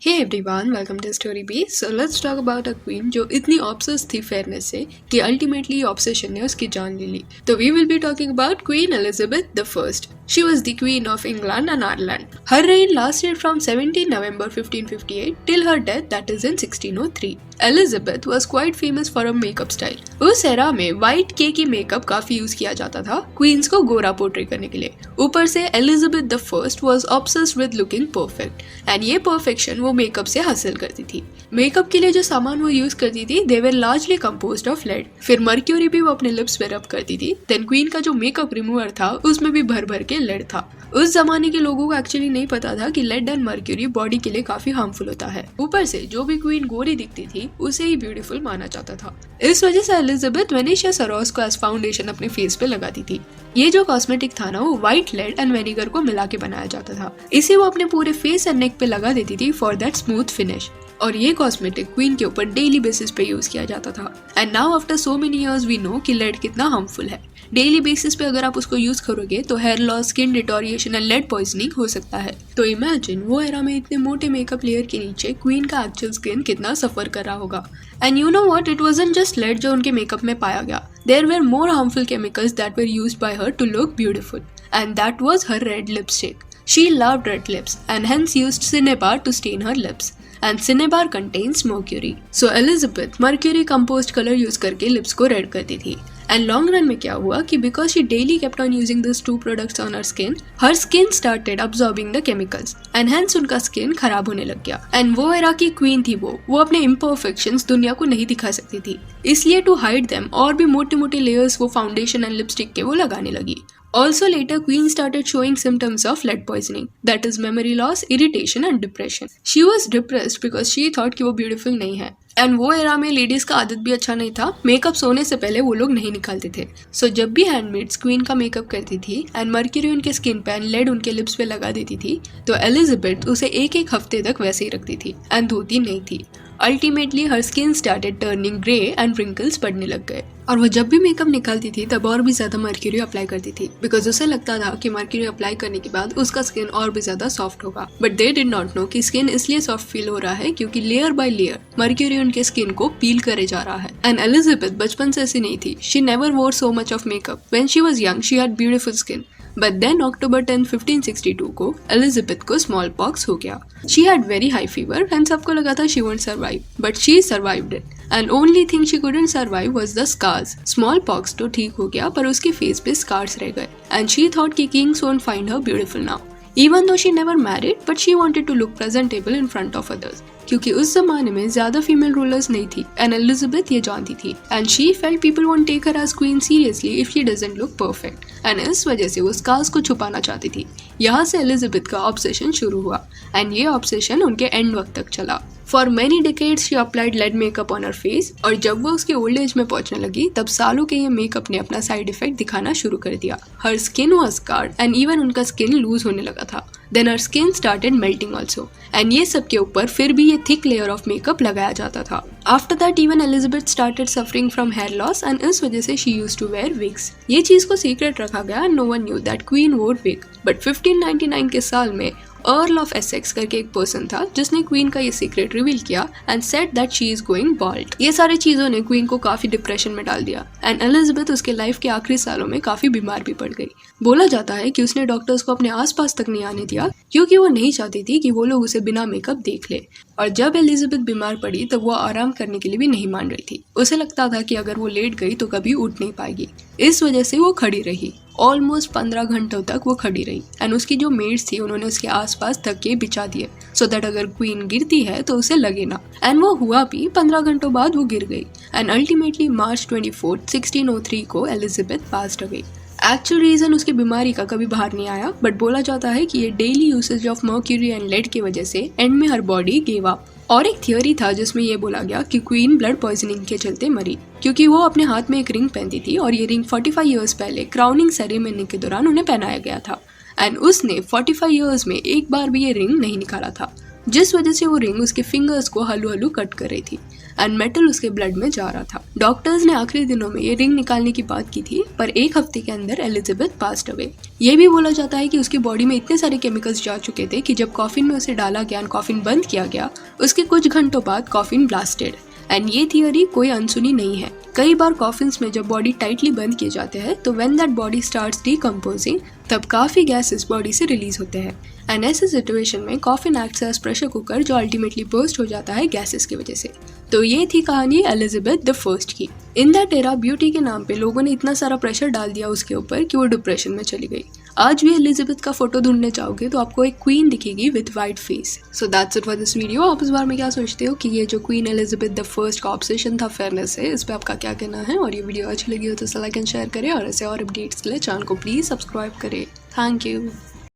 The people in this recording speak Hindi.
Hey everyone, welcome to Story Bee. So let's talk about a queen जो इतनी ऑब्सेस थी फेयरनेस से कि अल्टीमेटली ऑब्सेशन ने उसकी जान ले ली. तो we will be talking about Queen Elizabeth the First. She was the queen of England and Ireland. Her reign lasted from 17 November 1558 till her death, that is in 1603. Elizabeth was quite famous for her makeup style. उस एरा में व्हाइट केकी मेकअप काफी यूज किया जाता था क्वींस को गोरा पोर्ट्रे करने के लिए. ऊपर से Elizabeth the first was obsessed with looking perfect and ये परफेक्शन वो मेकअप से हासिल करती थी. मेकअप के लिए जो सामान वो यूज करती थी दे वर लार्जली कंपोज्ड ऑफ लेड. फिर मर्क्यूरी भी वो अपने लिप्स पे रब करती थी. देन क्वीन का जो मेकअप रिमूवर था उसमें भी भर भर के लेड था. उस जमाने के लोगों को एक्चुअली नहीं पता था कि लेड एंड मर्क्यूरी बॉडी के लिए काफी हार्मफुल होता है. ऊपर से जो भी क्वीन गोरी दिखती थी उसे ही ब्यूटीफुल माना जाता था. इस वजह से एलिजाबेथ वेनेशिया सरोस को एज फाउंडेशन अपने फेस पे लगाती थी. ये जो कॉस्मेटिक था ना वो व्हाइट लेड एंड वेनिगर को मिला के बनाया जाता था. इसे वो अपने पूरे फेस एंड नेक पे लगा देती थी फॉर दैट स्मूथ फिनिश. और ये कॉस्मेटिक क्वीन के ऊपर डेली बेसिस पे यूज किया जाता था. And now after so many years we know कि लेड कितना हार्मफुल है. डेली बेसिस पे अगर आप उसको यूज करोगे तो hair loss, skin deterioration and lead poisoning हो सकता है. तो इमेजिन वो एरा में इतने मोटे मेकअप लेयर के नीचे क्वीन का एक्चुअल स्किन कितना सफर कर रहा होगा. And you know what, it wasn't just lead जो उनके मेकअप में पाया गया. There were more harmful chemicals that were used by her to look beautiful and that was her red lipstick. She loved red lips and hence used cinnabar to stain her lips. And cinnabar contains mercury. So Elizabeth mercury composed color use करके lips को red करती थी. And long run में क्या हुआ कि because she daily kept on using these two products on her skin started absorbing the chemicals. And hence उनका skin खराब होने लग गया. And वो एरा की queen थी वो अपने imperfections दुनिया को नहीं दिखा सकती थी. इसलिए to hide them और भी मोटे मोटे layers वो foundation and lipstick के वो लगाने लगी. Also later, Queen started showing symptoms of lead poisoning, that is memory loss, irritation and depression. She was depressed because she thought कि वो beautiful नहीं है. एंड वो एरा में लेडीज का आदत भी अच्छा नहीं था. मेकअप सोने से पहले वो लोग नहीं निकालते थे. सो जब भी हैंडमेड्स क्वीन का मेकअप करती थी एंड मर्क्यूरी उनके स्किन पे एंड लेड उनके लिप्स पे लगा देती थी तो एलिजाबेथ उसे एक एक हफ्ते तक वैसे ही रखती थी एंड धोती नहीं थी. Ultimately her skin started turning grey and wrinkles पड़ने लग गए. और वो जब भी मेकअप निकालती थी तब और भी ज्यादा मर्क्यूरी अप्लाई करती थी बिकॉज उसे लगता था कि मर्क्यूरी अप्लाई करने के बाद उसका स्किन और भी ज्यादा सॉफ्ट होगा. But they did not know कि स्किन इसलिए सॉफ्ट फील हो रहा है क्योंकि लेयर बाय लेयर मर्क्यूरी उनके स्किन को पील करे जा रहा है. एंड एलिजाबेथ बचपन से ऐसी नहीं थी. शी नेवर वोर so much of makeup. When she was young she had beautiful skin. But then October 10, 1562 को एलिजाबेथ को स्मॉल पॉक्स हो गया. She had very high fever and सबको लगा था she won't survive, but she survived it. And only thing she couldn't survive was the scars. Small pox तो ठीक हो गया पर उसके फेस पे scars रह गए. And she thought कि kings won't find her beautiful now. Even though she never married, but she wanted to look presentable in front of others. क्योंकि उस जमाने में ज्यादा फीमेल रूलर्स नहीं थी एंड एलिजाबेथ ये जानती थी. And she felt people won't take her as queen seriously if she doesn't look perfect. And इस वजह से वो स्कार्स को छुपाना चाहती थी. यहाँ से एलिजाबेथ का ऑब्सेशन शुरू हुआ एंड ये ऑब्सेशन उनके एंड वक्त तक चला. For many decades she applied lead makeup on her face. और जब वो उसके ओल्ड एज में पहुंचने लगी तब सालों के ये मेकअप ने अपना साइड इफेक्ट दिखाना शुरू कर दिया. Her skin was scarred and even उनका स्किन लूज होने लगा था. Then her skin started melting also. And ये सब के ऊपर फिर भी ये थिक लेयर ऑफ मेकअप लगाया जाता था. After that even Elizabeth started suffering from hair loss and इस वजह से she used to wear wigs. ये चीज को सीक्रेट रखा गया. No one knew that queen wore wig. But 1599 के साल में अर्ल ऑफ एसेक्स करके एक पर्सन था जिसने क्वीन का ये सीक्रेट रिवील किया and said that she is going bald. ये सारी चीजों ने क्वीन को काफी डिप्रेशन में डाल दिया एंड एलिजाबेथ उसके लाइफ के आखिरी सालों में काफी बीमार भी पड़ गई. बोला जाता है कि उसने डॉक्टर्स को अपने आसपास तक नहीं आने दिया क्योंकि वो नहीं चाहती थी कि वो लोग उसे बिना मेकअप देख ले. और जब एलिजाबेथ बीमार पड़ी तब वो आराम करने के लिए भी नहीं मान रही थी. उसे लगता था कि अगर वो लेट गई तो कभी उठ नहीं पाएगी. इस वजह से वो खड़ी रही. ऑलमोस्ट 15 घंटों तक वो खड़ी रही एंड उसकी जो मेड्स थी उन्होंने उसके आसपास तकिए बिछा दिए सो दैट अगर क्वीन गिरती है तो उसे लगे ना. एंड वो हुआ भी. 15 घंटों बाद वो गिर गई एंड अल्टीमेटली मार्च 24, 1603 को Elizabeth passed away. Actual reason उसकी बीमारी का कभी बाहर नहीं आया बट बोला जाता है कि ये daily usage of mercury and lead की वजह से एंड में हर बॉडी गेव अप. और एक थियोरी था जिसमें ये बोला गया कि क्वीन ब्लड पॉइजनिंग के चलते मरी क्योंकि वो अपने हाथ में एक रिंग पहनती थी और ये रिंग 45 इयर्स पहले क्राउनिंग सेरेमनी के दौरान उन्हें पहनाया गया था. एंड उसने 45 इयर्स में एक बार भी ये रिंग नहीं निकाला था. जिस वजह से वो रिंग उसके फिंगर्स को हलू हलू कट कर रही थी एंड मेटल उसके ब्लड में जा रहा था। डॉक्टर्स ने आखिरी दिनों में ये रिंग निकालने की बात की थी, पर एक हफ्ते के अंदर एलिजाबेथ पास्ट अवे। ये भी बोला जाता है कि उसकी बॉडी में इतने सारे केमिकल्स जा चुके थे कि जब कॉफिन में उसे डाला गया, कॉफिन बंद किया गया, उसके कुछ घंटों बाद कॉफिन ब्लास्टेड। एंड ये थियोरी कोई अनसुनी नहीं है। कई बार कॉफिन्स में जब बॉडी टाइटली बंद किए जाते हैं तो when that body starts decomposing, तब काफी गैसेस बॉडी से रिलीज होते हैं एंड ऐसे सिचुएशन में coffin acts as pressure cooker जो अल्टीमेटली बर्स्ट हो जाता है गैसेस की वजह से। तो ये थी कहानी एलिजाबेथ द फर्स्ट की। इन दैट एरा ब्यूटी के नाम पे लोगों ने इतना सारा प्रेशर डाल दिया उसके ऊपर कि वो डिप्रेशन में चली गई। आज भी एलिजाबेथ का फोटो ढूंढने जाओगे तो आपको एक क्वीन दिखेगी with white face. So that's it for this video. आप इस बारे में क्या सोचते हो कि ये जो क्वीन एलिजाबेथ द फर्स्ट का ऑब्सेशन था फेयरनेस से, इस पे आपका क्या कहना है? और ये वीडियो अच्छी लगी हो तो लाइक एंड शेयर करें और ऐसे और अपडेट्स के लिए चैनल को प्लीज सब्सक्राइब करें। Thank you.